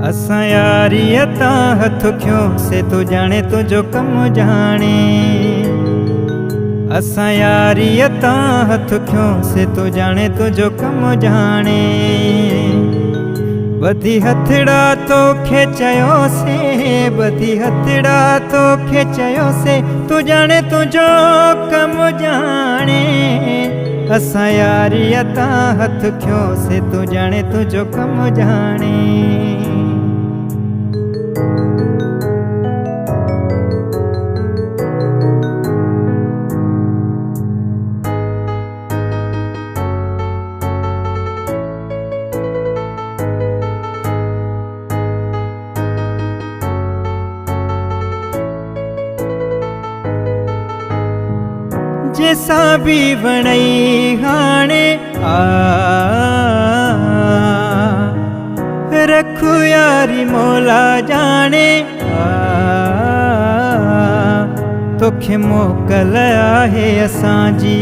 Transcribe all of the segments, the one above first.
असां यारीअ तां हथ खयोंसे तू जाने तुंहिंजो कमु जाने। असां यारीअ तां हथ खयोंसे तू जाने तुंहिंजो कमु जाने। ॿधी हथड़ा तोखे चयोसे, ॿधी हथड़ा तोखे चयोसे तू जाने तुंहिंजो कमु जाने। असां यारीअ तां हथ खयोंसे तू जाने तुंहिंजो कमु जाने। जैसा भी वणई हाणे रखू यारी मौला जाने। तोखे मोकल आहे असांजी,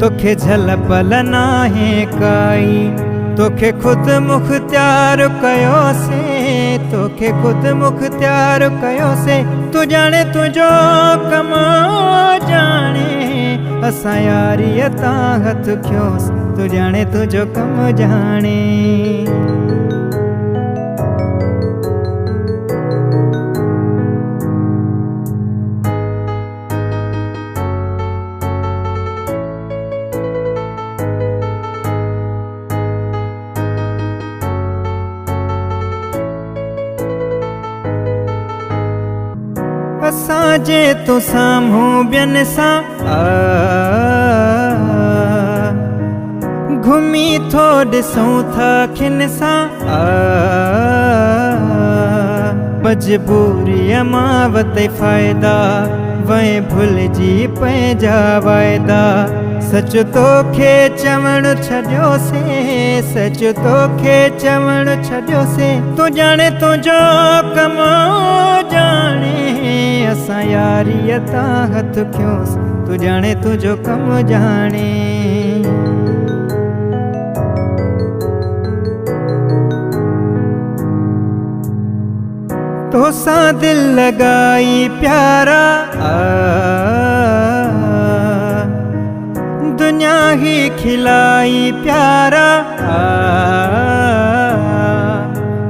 तोखे झलपल नाहे काई। तोखे खुद मुख्तियार कयोसे, तोखे खुद मुख्तियार कयोसे तू जाने तुंहिंजो कमु जाने। असां यारीअ तां हथ खयोंसे तू जाने तुंहिंजो कमु जाने। असां जे तूं साम्हूं ॿियनि सां घुमी थो ॾिसूं था खिन सां। मजबूरीअ मां वते फ़ाइदा वए भुलिजी पंहिंजा वाइदा। सच तोखे चवण छॾियोसे, सच तोखे चवण छॾियोसे तू जाने तुंहिंजो कमु जाने। असां यारीअ तां हथ खयोंसे तू जाने तुंहिंजो कमु जाने। तोसां दिल लगाई प्यारा दुनिया ही खिलाई प्यारा।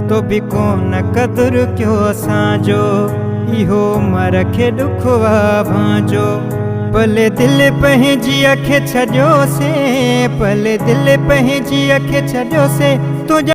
तो भी कोन कदुर क्यों असांजो, इहो मर खे ॾुखवा भांजो। भले दिल पंहिंजी खे छॾियोसे, भले दिल पंहिंजी खे छॾियोसे तू